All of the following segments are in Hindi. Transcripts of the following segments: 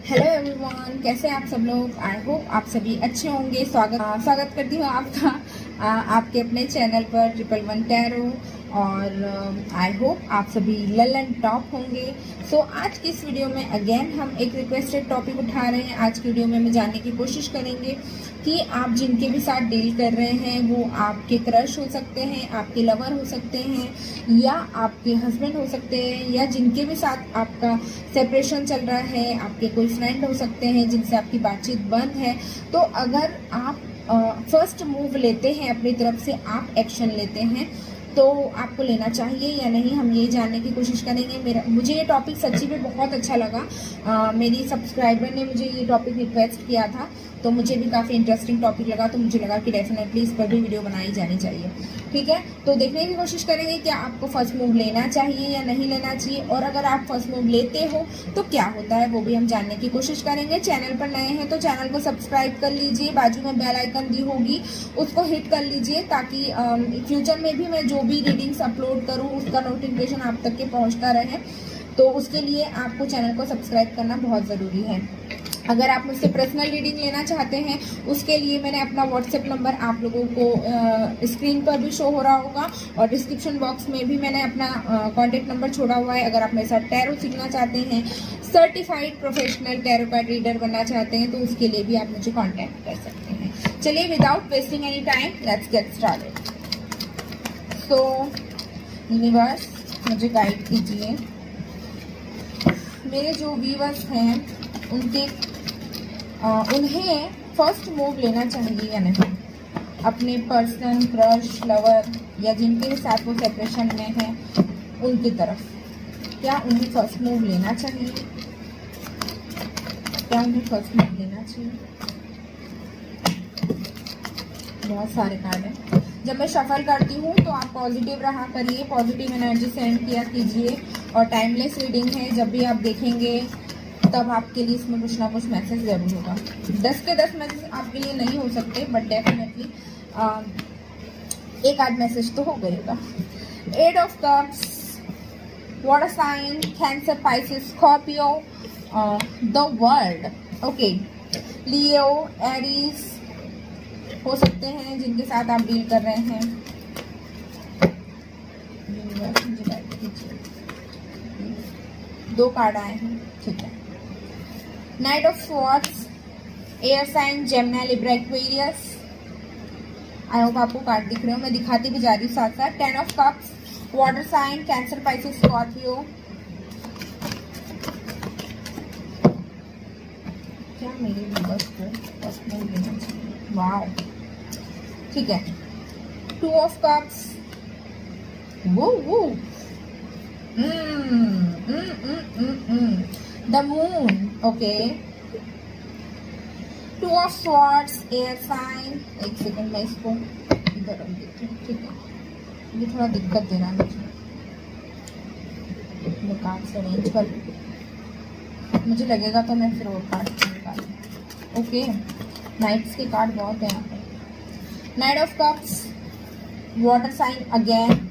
हेलो एवरीवन, कैसे हैं आप सब लोग। आई होप आप सभी अच्छे होंगे। स्वागत करती हूँ आपका आपके अपने चैनल पर 111 टैरो। और आई होप आप सभी ललन टॉप होंगे। सो आज की इस वीडियो में अगेन हम एक रिक्वेस्टेड टॉपिक उठा रहे हैं। आज की वीडियो में हम जानने की कोशिश करेंगे कि आप जिनके भी साथ डील कर रहे हैं वो आपके क्रश हो सकते हैं, आपके लवर हो सकते हैं, या आपके हस्बैंड हो सकते हैं, या जिनके भी साथ आपका सेपरेशन चल रहा है, आपके कोई फ्रेंड हो सकते हैं जिनसे आपकी बातचीत बंद है। तो अगर आप फर्स्ट मूव लेते हैं, अपनी तरफ से आप एक्शन लेते हैं, तो आपको लेना चाहिए या नहीं, हम ये जानने की कोशिश करेंगे। मुझे ये टॉपिक सच्ची में बहुत अच्छा लगा। मेरी सब्सक्राइबर ने मुझे ये टॉपिक रिक्वेस्ट किया था, तो मुझे भी काफ़ी इंटरेस्टिंग टॉपिक लगा। तो मुझे लगा कि डेफिनेटली इस पर भी वीडियो बनाई जानी चाहिए। ठीक है, तो देखने की कोशिश करेंगे कि आपको फर्स्ट मूव लेना चाहिए या नहीं लेना चाहिए, और अगर आप फर्स्ट मूव लेते हो तो क्या होता है वो भी हम जानने की कोशिश करेंगे। चैनल पर नए हैं तो चैनल को सब्सक्राइब कर लीजिए, बाजू में बेल आइकन दी होगी उसको हिट कर लीजिए, ताकि फ्यूचर में भी मैं जो भी रीडिंग्स अपलोड करूँ उसका नोटिफिकेशन आप तक के पहुँचता रहे। तो उसके लिए आपको चैनल को सब्सक्राइब करना बहुत ज़रूरी है। अगर आप मुझसे पर्सनल रीडिंग लेना चाहते हैं, उसके लिए मैंने अपना व्हाट्सएप नंबर आप लोगों को स्क्रीन पर भी शो हो रहा होगा, और डिस्क्रिप्शन बॉक्स में भी मैंने अपना कॉन्टैक्ट नंबर छोड़ा हुआ है। अगर आप मेरे साथ टैरो सीखना चाहते हैं, certified professional tarot card reader बनना चाहते हैं, तो उसके लिए भी आप मुझे कॉन्टैक्ट कर सकते हैं। चलिए, without wasting any time, let's get started. So universe, मुझे गाइड कीजिए। मेरे जो व्यूअर्स हैं उन्हें फर्स्ट मूव लेना चाहिए या नहीं, अपने पर्सन, क्रश, लवर या जिनके भी साथ वो सेपरेशन में है उनकी तरफ। क्या उन्हें फर्स्ट मूव लेना चाहिए? क्या उन्हें फर्स्ट मूव लेना चाहिए? बहुत सारे कार्ड हैं। जब मैं शफल करती हूँ तो आप पॉजिटिव रहा करिए, पॉजिटिव एनर्जी सेंड किया कीजिए, और टाइमलेस रीडिंग है। जब भी आप देखेंगे तब आपके लिए इसमें कुछ ना कुछ मैसेज जरूर होगा। 10 के 10 मैसेज आपके लिए नहीं हो सकते, बट डेफिनेटली एक आध मैसेज तो हो गएगा। 8 of cups, water sign, Cancer, Pisces, Scorpio, the world, okay, Leo, Aries हो सकते हैं जिनके साथ आप डील कर रहे हैं। दो कार्ड आए हैं, ठीक है। Knight of swords, air sign, Gemini, Libra, Aquarius. I hope आपको कार्ड दिख रहे हो, मैं दिखाती भी जा रही हूँ साथ साथ। 10 of cups, water sign, Cancer, Pisces, Scorpio. क्या मेरे व्यूअर्स को फर्स्ट मूव लेना चाहिए? वाओ, ठीक है। 2 ऑफ कप्स, वो the moon, okay. 2 of swords, air sign. एक सेकंड, मैं इसको इधर रख देती हूँ, ठीक है। ये थोड़ा दिक्कत दे रहा है मुझे, कार्ड से अरेंज कर, मुझे लगेगा तो मैं फिर और कार्ड निकालूँ। ओके, नाइट्स के कार्ड बहुत हैं यहाँ पे। Knight of cups, water sign again,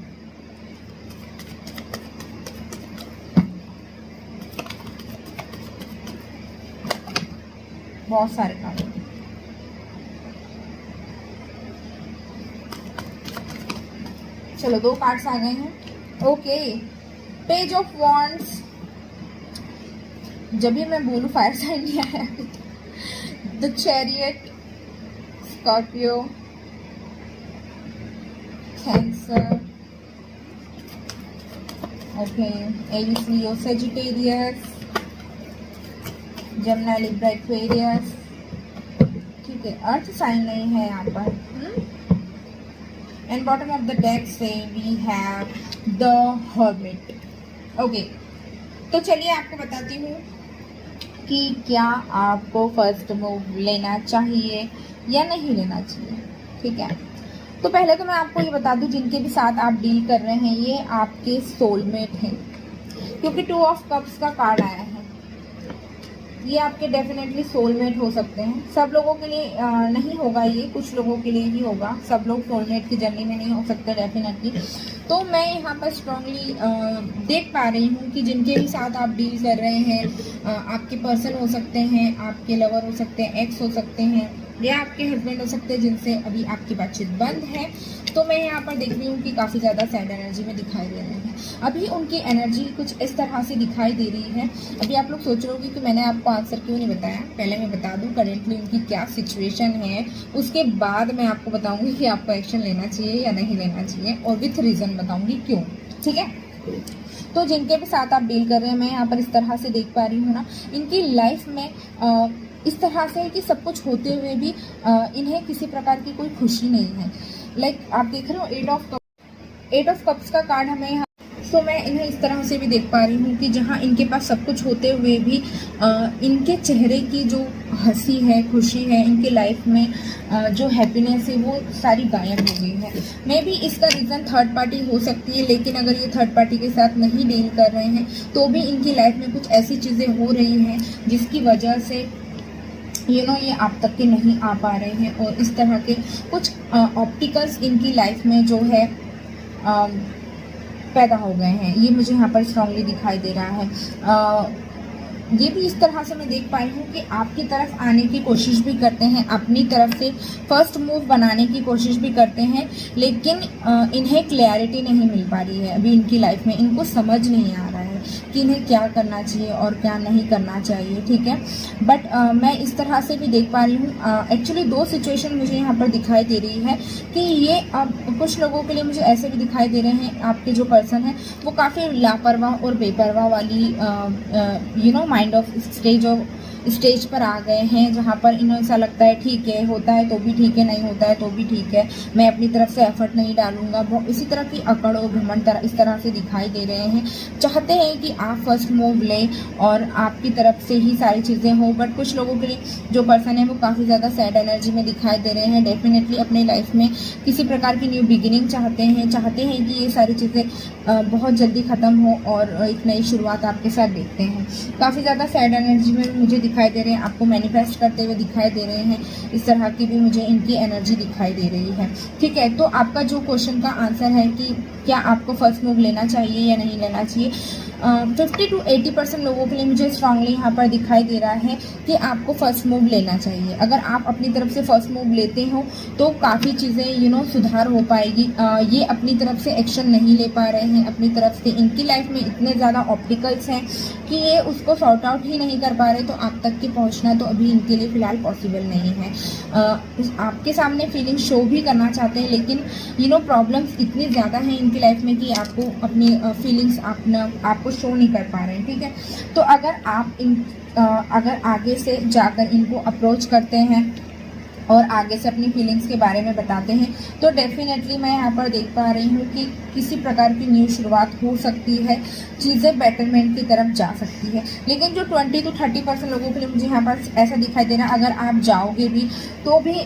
बहुत सारे कार्ड। चलो, 2 कार्ड्स आ गए हैं, ओके। पेज ऑफ वॉन्ड्स, जब भी मैं बोलूं फायर साइन नहीं आया। The Chariot, Scorpio, Cancer, okay, Aries, Leo, Sagittarius, Gemini, Libra, Aquarius, ठीक है। अर्थ साइन नहीं है यहाँ पर। And bottom of the deck से we have the Hermit, okay. तो चलिए आपको बताती हूँ कि क्या आपको फर्स्ट मूव लेना चाहिए या नहीं लेना चाहिए, ठीक है। तो पहले तो मैं आपको ये बता दूँ, जिनके भी साथ आप डील कर रहे हैं ये आपके सोलमेट हैं, क्योंकि 2 ऑफ कप्स का कार्ड आया है। ये आपके डेफिनेटली सोलमेट हो सकते हैं। सब लोगों के लिए नहीं होगा ये, कुछ लोगों के लिए ही होगा। सब लोग सोलमेट की जर्नी में नहीं हो सकते डेफिनेटली। तो मैं यहाँ पर स्ट्रांगली देख पा रही हूँ कि जिनके भी साथ आप डील कर रहे हैं, आपके पर्सन हो सकते हैं, आपके लवर हो सकते हैं, एक्स हो सकते हैं, या आपके हस्बैंड हो सकते हैं जिनसे अभी आपकी बातचीत बंद है। तो मैं यहाँ पर देख रही हूँ कि काफ़ी ज़्यादा सैड एनर्जी में दिखाई दे रहे हैं। अभी उनकी एनर्जी कुछ इस तरह से दिखाई दे रही है। अभी आप लोग सोच रहे होंगे कि मैंने आपको आंसर क्यों नहीं बताया। पहले मैं बता दूँ करेंटली उनकी क्या सिचुएशन है, उसके बाद मैं आपको बताऊँगी कि आपको एक्शन लेना चाहिए या नहीं लेना चाहिए, और विथ रीज़न बताऊँगी क्यों। ठीक है, तो जिनके भी साथ आप डील कर रहे हैं, मैं यहाँ पर इस तरह से देख पा रही हूँ ना, इनकी लाइफ में इस तरह से है कि सब कुछ होते हुए भी इन्हें किसी प्रकार की कोई खुशी नहीं है। लाइक आप देख रहे हो 8 ऑफ कप्स का कार्ड हमें यहाँ, तो मैं इन्हें इस तरह से भी देख पा रही हूँ कि जहाँ इनके पास सब कुछ होते हुए भी इनके चेहरे की जो हंसी है, खुशी है, इनके लाइफ में जो हैप्पीनेस है वो सारी गायब हो गई है। मे बी इसका रीज़न थर्ड पार्टी हो सकती है, लेकिन अगर ये थर्ड पार्टी के साथ नहीं डील कर रहे हैं तो भी इनकी लाइफ में कुछ ऐसी चीज़ें हो रही हैं जिसकी वजह से ये आप तक के नहीं आ पा रहे हैं, और इस तरह के कुछ ऑप्टिकल्स इनकी लाइफ में जो है पैदा हो गए हैं। ये मुझे यहाँ पर स्ट्रांगली दिखाई दे रहा है। ये भी इस तरह से मैं देख पाई हूँ कि आपकी तरफ आने की कोशिश भी करते हैं, अपनी तरफ से फर्स्ट मूव बनाने की कोशिश भी करते हैं, लेकिन इन्हें क्लैरिटी नहीं मिल पा रही है अभी इनकी लाइफ में। इनको समझ नहीं आ रहा है कि इन्हें क्या करना चाहिए और क्या नहीं करना चाहिए। ठीक है, बट मैं इस तरह से भी देख पा रही हूँ। एक्चुअली दो सिचुएशन मुझे यहाँ पर दिखाई दे रही है कि ये अब कुछ लोगों के लिए मुझे ऐसे भी दिखाई दे रहे हैं, आपके जो पर्सन है वो काफ़ी लापरवाह और बेपरवाह वाली माइंड ऑफ स्टेज पर आ गए हैं, जहाँ पर इन्हें ऐसा लगता है ठीक है, होता है तो भी ठीक है, नहीं होता है तो भी ठीक है, मैं अपनी तरफ से एफर्ट नहीं डालूंगा। इसी तरह की अकड़ और घमंड इस तरह से दिखाई दे रहे हैं। चाहते हैं कि आप फर्स्ट मूव लें और आपकी तरफ से ही सारी चीज़ें हों, बट कुछ लोगों के लिए जो पर्सन है वो काफ़ी ज़्यादा सैड एनर्जी में दिखाई दे रहे हैं। डेफिनेटली अपनी लाइफ में किसी प्रकार की न्यू बिगिनिंग चाहते हैं कि ये सारी चीज़ें बहुत जल्दी ख़त्म हो और एक नई शुरुआत आपके साथ देखते हैं। काफ़ी ज़्यादा सैड एनर्जी में मुझे दिखाई दे रहे हैं, आपको मैनिफेस्ट करते हुए दिखाई दे रहे हैं। इस तरह की भी मुझे इनकी एनर्जी दिखाई दे रही है। ठीक है, तो आपका जो क्वेश्चन का आंसर है कि क्या आपको फर्स्ट मूव लेना चाहिए या नहीं लेना चाहिए, 50 to 80% लोगों के लिए मुझे स्ट्रांगली यहाँ पर दिखाई दे रहा है कि आपको फर्स्ट मूव लेना चाहिए। अगर आप अपनी तरफ से फर्स्ट मूव लेते हो तो काफ़ी चीज़ें सुधार हो पाएगी। ये अपनी तरफ से एक्शन नहीं ले पा रहे हैं अपनी तरफ से, इनकी लाइफ में इतने ज़्यादा ऑब्स्टिकल्स हैं कि ये उसको सॉर्ट आउट ही नहीं कर पा रहे, तो आप तक के पहुँचना तो अभी इनके लिए फ़िलहाल पॉसिबल नहीं है। आपके सामने फीलिंग शो भी करना चाहते हैं, लेकिन प्रॉब्लम्स इतनी ज़्यादा हैं इनकी लाइफ में कि आपको अपनी फीलिंग्स आपको शो नहीं कर पा रहे हैं। ठीक है, तो अगर आगे से जाकर इनको अप्रोच करते हैं और आगे से अपनी फीलिंग्स के बारे में बताते हैं तो डेफिनेटली मैं यहाँ पर देख पा रही हूँ कि किसी प्रकार की न्यू शुरुआत हो सकती है, चीज़ें बेटरमेंट की तरफ जा सकती है। लेकिन जो 20 to 30% लोगों के लिए मुझे यहाँ पर ऐसा दिखाई दे रहा है, अगर आप जाओगे भी तो भी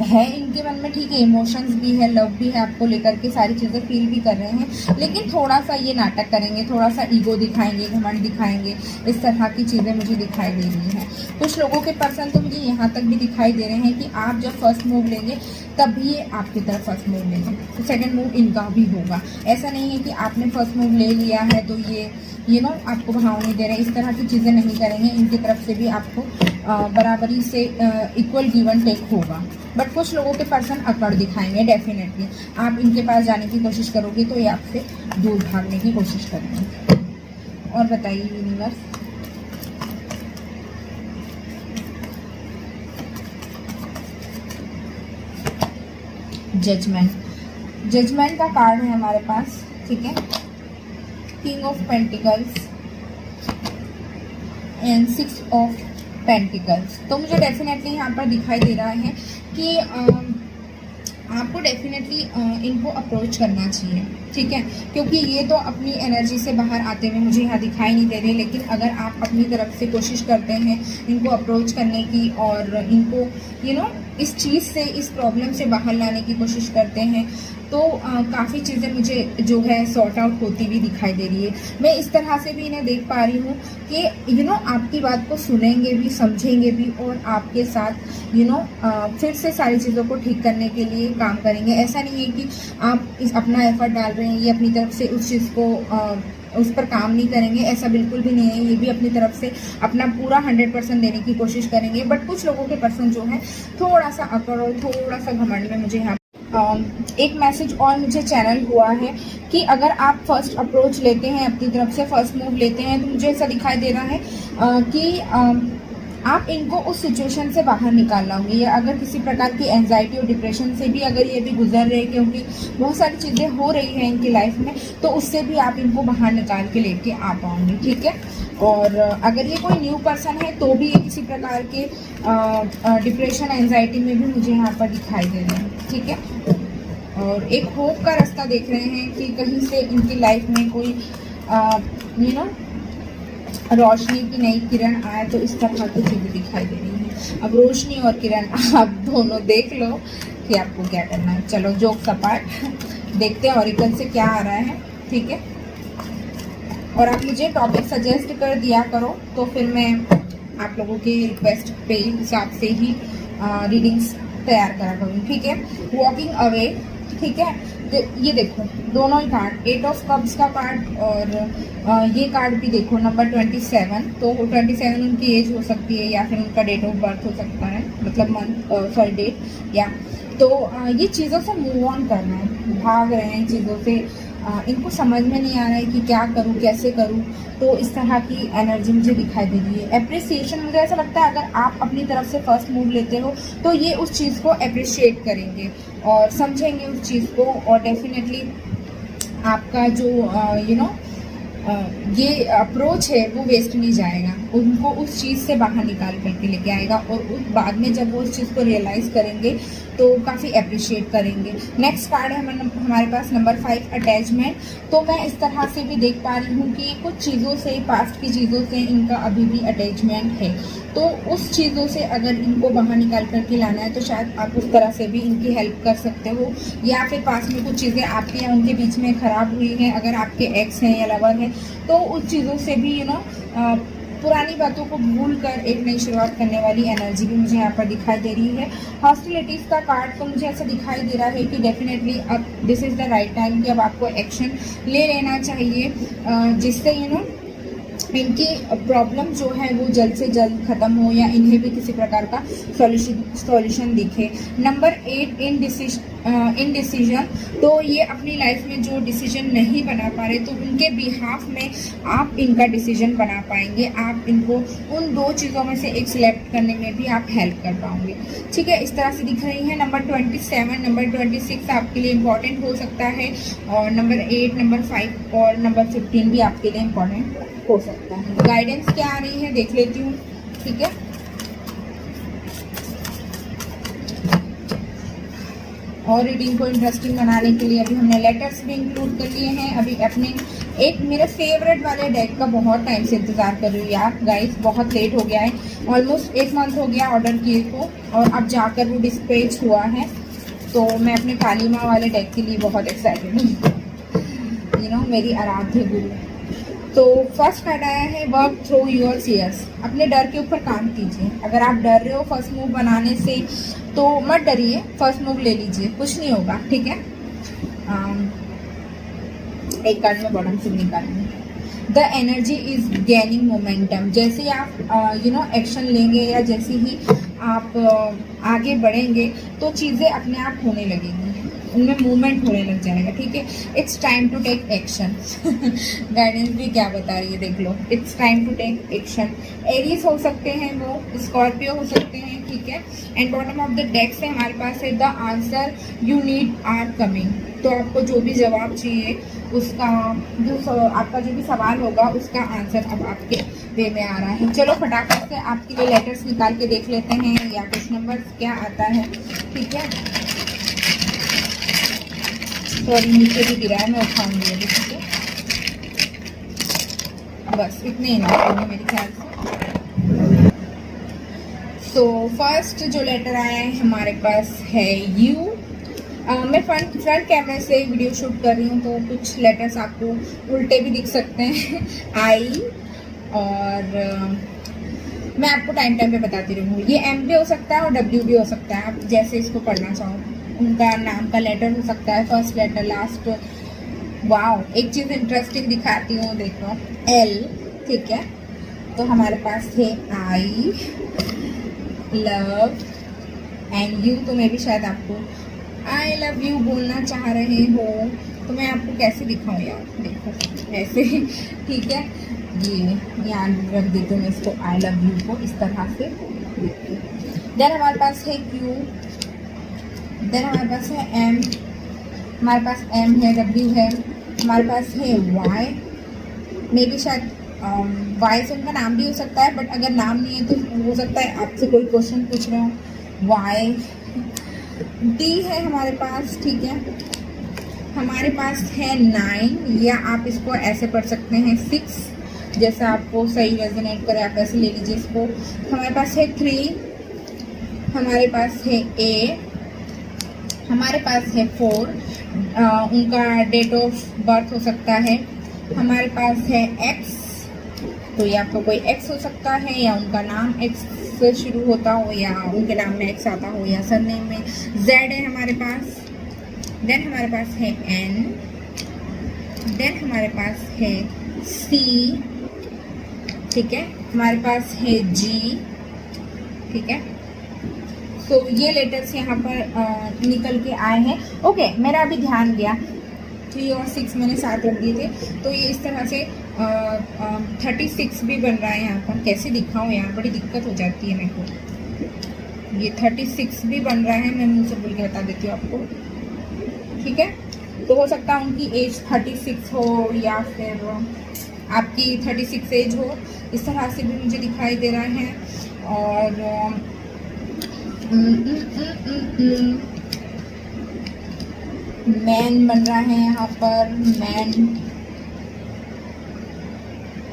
है इनके मन में, ठीक है, इमोशंस भी है, लव भी है, आपको लेकर के सारी चीज़ें फील भी कर रहे हैं, लेकिन थोड़ा सा ये नाटक करेंगे, थोड़ा सा ईगो दिखाएंगे, घमंड दिखाएंगे, इस तरह की चीज़ें मुझे दिखाई दे रही हैं। कुछ लोगों के पर्सन तो मुझे यहाँ तक भी दिखाई दे रहे हैं कि आप जब फर्स्ट मूव लेंगे तभी ये आपकी तरफ फर्स्ट मूव लेंगे, तो सेकंड मूव इनका भी होगा। ऐसा नहीं है कि आपने फर्स्ट मूव ले लिया है तो ये आपको भाव नहीं दे रहे, इस तरह की चीज़ें नहीं करेंगे। इनकी तरफ से भी आपको बराबरी से इक्वल गिव एंड टेक होगा। बट कुछ लोगों के पर्सन अकड़ दिखाएंगे, डेफिनेटली आप इनके पास जाने की कोशिश करोगे तो ये आपसे दूर भागने की कोशिश करेंगे। और बताइए यूनिवर्स, जजमेंट का कार्ड है हमारे पास। ठीक है, king of pentacles and 6 of pentacles. तो मुझे डेफिनेटली यहाँ पर दिखाई दे रहा है कि आपको डेफिनेटली इनको अप्रोच करना चाहिए। ठीक है, क्योंकि ये तो अपनी एनर्जी से बाहर आते हुए मुझे यहाँ दिखाई नहीं दे रहे, लेकिन अगर आप अपनी तरफ से कोशिश करते हैं इनको अप्रोच करने की और इनको इस चीज़ से, इस प्रॉब्लम से बाहर लाने की कोशिश करते हैं तो काफ़ी चीज़ें मुझे जो है सॉर्ट आउट होती हुई दिखाई दे रही है। मैं इस तरह से भी इन्हें देख पा रही हूँ कि आपकी बात को सुनेंगे भी, समझेंगे भी और आपके साथ फिर से सारी चीज़ों को ठीक करने के लिए काम करेंगे। ऐसा नहीं है कि आप अपना एफर्ट डाल रहे हैं, ये अपनी तरफ से उस चीज़ को उस पर काम नहीं करेंगे, ऐसा बिल्कुल भी नहीं है। ये भी अपनी तरफ से अपना पूरा 100% देने की कोशिश करेंगे। बट कुछ लोगों के पर्सन जो है थोड़ा सा अकड़ और थोड़ा सा घमंड में मुझे यहाँ एक मैसेज और मुझे चैनल हुआ है कि अगर आप फर्स्ट अप्रोच लेते हैं, अपनी तरफ से फर्स्ट मूव लेते हैं, तो मुझे ऐसा दिखाई दे रहा है कि आप इनको उस सिचुएशन से बाहर निकाल लाओगे, या अगर किसी प्रकार की एंजाइटी और डिप्रेशन से भी अगर ये भी गुजर रहे हैं, क्योंकि बहुत सारी चीज़ें हो रही हैं इनकी लाइफ में, तो उससे भी आप इनको बाहर निकाल के लेके आ पाओगे। ठीक है। और अगर ये कोई न्यू पर्सन है तो भी ये किसी प्रकार के डिप्रेशन, एंजाइटी में भी मुझे यहाँ पर दिखाई दे रहे हैं। ठीक है। और एक होप का रास्ता देख रहे हैं कि कहीं से इनकी लाइफ में कोई रोशनी की नई किरण आए, तो इस तरह की चीज़ें दिखाई दे रही हैं। अब रोशनी और किरण आप दोनों देख लो कि आपको क्या करना है। चलो जोक्स अपार्ट, देखते हैं ऑरिकल से क्या आ रहा है। ठीक है। और आप मुझे टॉपिक सजेस्ट कर दिया करो, तो फिर मैं आप लोगों के रिक्वेस्ट पे हिसाब से ही रीडिंग्स तैयार करा करूँ। ठीक है। Walking away. ठीक है। तो ये देखो दोनों ही कार्ड, 8 ऑफ कप्स का कार्ड और ये कार्ड भी देखो नंबर 27। तो 27 उनकी एज हो सकती है, या फिर उनका डेट ऑफ बर्थ हो सकता है, मतलब मंथ डेट। या तो ये चीज़ों से मूव ऑन करना है, भाग रहे हैं चीज़ों से, इनको समझ में नहीं आ रहा है कि क्या करूँ, कैसे करूँ। तो इस तरह की एनर्जी मुझे दिखाई दे रही है। एप्रिसिएशन, मुझे ऐसा लगता है अगर आप अपनी तरफ से फर्स्ट मूव लेते हो तो ये उस चीज़ को अप्रिशिएट करेंगे और समझेंगे उस चीज़ को, और डेफिनेटली आपका जो ये अप्रोच है वो वेस्ट नहीं जाएगा, उनको उस चीज़ से बाहर निकाल करके लेके आएगा। और उस बाद में जब वो उस चीज़ को रियलाइज़ करेंगे तो काफ़ी अप्रिशिएट करेंगे। नेक्स्ट कार्ड है हमारे पास नंबर 5, अटैचमेंट। तो मैं इस तरह से भी देख पा रही हूँ कि कुछ चीज़ों से, पास्ट की चीज़ों से इनका अभी भी अटैचमेंट है। तो उस चीज़ों से अगर इनको बाहर निकाल करके लाना है तो शायद आप उस तरह से भी इनकी हेल्प कर सकते हो, या फिर पास में कुछ चीज़ें आपके या उनके बीच में ख़राब हुई हैं, अगर आपके एक्स हैं या लवर हैं, तो उस चीज़ों से भी पुरानी बातों को भूल कर एक नई शुरुआत करने वाली एनर्जी भी मुझे यहाँ पर दिखाई दे रही है। हॉस्टिलिटीज़ का कार्ड, तो मुझे ऐसा दिखाई दे रहा है कि डेफिनेटली अब this is the right time कि अब आपको एक्शन ले लेना चाहिए, जिससे इनकी प्रॉब्लम जो है वो जल्द से जल्द ख़त्म हो, या इन्हें भी किसी प्रकार का सॉल्यूशन दिखे। Number 8, indecision. तो ये अपनी लाइफ में जो डिसीजन नहीं बना पा रहे, तो उनके बिहाफ में आप इनका डिसीजन बना पाएंगे। आप इनको उन 2 चीज़ों में से एक सिलेक्ट करने में भी आप हेल्प कर पाओगे। ठीक है। इस तरह से दिख रही है। नंबर 27, नंबर 26 आपके लिए इम्पॉर्टेंट हो सकता है, और नंबर 8, नंबर 5 और नंबर 15 भी आपके लिए इम्पॉर्टेंट हो सकता है। गाइडेंस क्या आ रही है देख लेती हूँ। ठीक है। और रीडिंग को इंटरेस्टिंग बनाने के लिए अभी हमने लेटर्स भी इंक्लूड कर लिए हैं। अभी अपने एक मेरे फेवरेट वाले डेक का बहुत टाइम से इंतज़ार कर रही हूँ यार गाइस, बहुत लेट हो गया है, ऑलमोस्ट 1 मंथ हो गया ऑर्डर किए को, और अब जाकर वो डिस्पैच हुआ है। तो मैं अपने काली माँ वाले डेक के लिए बहुत एक्साइटेड हूँ, मेरी आराध्य गुरु। तो फर्स्ट कार्ड आया है वर्क थ्रू योर फियर्स। अपने डर के ऊपर काम कीजिए। अगर आप डर रहे हो फर्स्ट मूव बनाने से तो मत डरिए, फर्स्ट मूव ले लीजिए, कुछ नहीं होगा। ठीक है। एक कार्ड में बॉटम से निकालेंगे। The energy is gaining momentum. जैसे ही आप एक्शन लेंगे, या जैसे ही आप आगे बढ़ेंगे, तो चीज़ें अपने आप होने लगेंगी, उनमें मूवमेंट होने लग जाएगा। ठीक है। It's time to take action. Guidance भी क्या बता रही है देख लो। It's time to take action. Aries हो सकते हैं, वो स्कॉर्पियो हो सकते हैं। ठीक है। And bottom of the deck से हमारे पास है the answer you need are coming. तो आपको जो भी जवाब चाहिए उसका, आपका जो भी सवाल होगा उसका आंसर अब आपके वे में आ रहा है। चलो फटाफट से आपके लिए लेटर्स निकाल के देख लेते हैं, या कुछ नंबर क्या आता है। ठीक है। सॉरी नीचे भी गिरा है, मैं उठाऊंगी अभी। ठीक है। बस इतने ही ना मेरे ख्याल से। तो फर्स्ट जो लेटर आया है हमारे पास है यू, मैं फ्रंट कैमरे से वीडियो शूट कर रही हूँ, तो कुछ लेटर्स आपको उल्टे भी दिख सकते हैं आई, और मैं आपको टाइम टाइम पे बताती रहूँगी। ये एम भी हो सकता है और डब्ल्यू भी हो सकता है, आप जैसे इसको पढ़ना चाहो। उनका नाम का लेटर हो सकता है, फर्स्ट लेटर, लास्ट। वाओ, एक चीज़ इंटरेस्टिंग दिखाती हूँ, देखो एल, ठीक है। तो हमारे पास थे आई, लव एंड यू। तो मैं भी शायद आपको आई लव यू बोलना चाह रहे हो, तो मैं आपको कैसे दिखाऊँ यार, देखो ऐसे, ठीक है। ये यहाँ रख देती हूँ मैं इसको, आई लव यू को इस तरह से। देन हमारे पास है क्यू, देन हमारे पास है एम, हमारे पास एम है, डब्ल्यू है, हमारे पास है वाई। मे भी शायद वाई से उनका नाम भी हो सकता है, बट अगर नाम नहीं है तो हो सकता है आपसे कोई क्वेश्चन पूछ रहा हूँ। वाई, डी है हमारे पास, ठीक है। हमारे पास है 9, या आप इसको ऐसे पढ़ सकते हैं 6, जैसा आपको सही रेजोनेट करे आप ऐसे ले लीजिए इसको। हमारे पास है 3, हमारे पास है ए, हमारे पास है 4, उनका डेट ऑफ बर्थ हो सकता है। हमारे पास है एक्स, तो ये आपका कोई एक्स हो सकता है, या उनका नाम एक्स से शुरू होता हो, या उनके नाम में एक्स आता हो, या सरनेम में। जेड है हमारे पास, देन हमारे पास है एन, देन हमारे पास है सी, ठीक है। हमारे पास है जी, ठीक है। तो ये लेटर्स यहाँ पर निकल के आए हैं। ओके, मेरा अभी ध्यान गया, 3 और 6 मैंने साथ रख दिए थे, तो ये इस तरह से 36 भी बन रहा है यहाँ पर। कैसे दिखाऊँ यार, बड़ी दिक्कत हो जाती है मेरे को। ये 36 भी बन रहा है, मैं मुँह से बोल के बता देती हूँ आपको, ठीक है। तो हो सकता है उनकी एज 36 हो, या फिर आपकी 36 एज हो, इस तरह से भी मुझे दिखाई दे रहा है। और मैन बन रहा है यहाँ पर, मैन।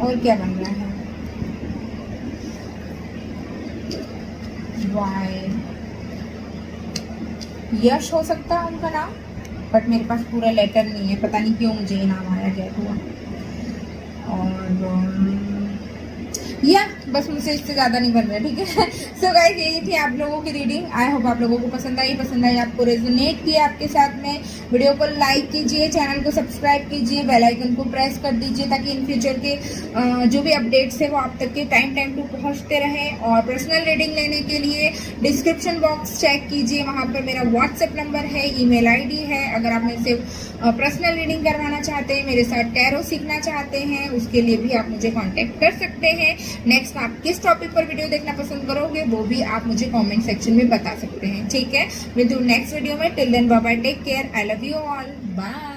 और क्या बन रहा है, वाई, यश हो सकता है उनका नाम, बट मेरे पास पूरा लेटर नहीं है, पता नहीं क्यों मुझे ये नाम आया क्या हुआ। और या बस मुझसे इससे ज़्यादा नहीं बन रहा है, ठीक है। सो गाइस, यही थी आप लोगों की रीडिंग। आई होप आप लोगों को पसंद आई आपको रेजोनेट किया आपके साथ में। वीडियो को लाइक कीजिए, चैनल को सब्सक्राइब कीजिए, बेल आइकन को प्रेस कर दीजिए, ताकि इन फ्यूचर के जो भी अपडेट्स है वो आप तक के टाइम टू पहुँचते रहें। और पर्सनल रीडिंग लेने के लिए डिस्क्रिप्शन बॉक्स चेक कीजिए, वहाँ पर मेरा व्हाट्सएप नंबर है, ईमेल ID है। अगर आप मेरे से पर्सनल रीडिंग करवाना चाहते हैं, मेरे साथ टैरो सीखना चाहते हैं, उसके लिए भी आप मुझे कांटेक्ट कर सकते हैं। नेक्स्ट आप किस टॉपिक पर वीडियो देखना पसंद करोगे, वो भी आप मुझे कमेंट सेक्शन में बता सकते हैं, ठीक है। मिलते हैं नेक्स्ट वीडियो में। Till then bye bye, take care, I love you all, bye.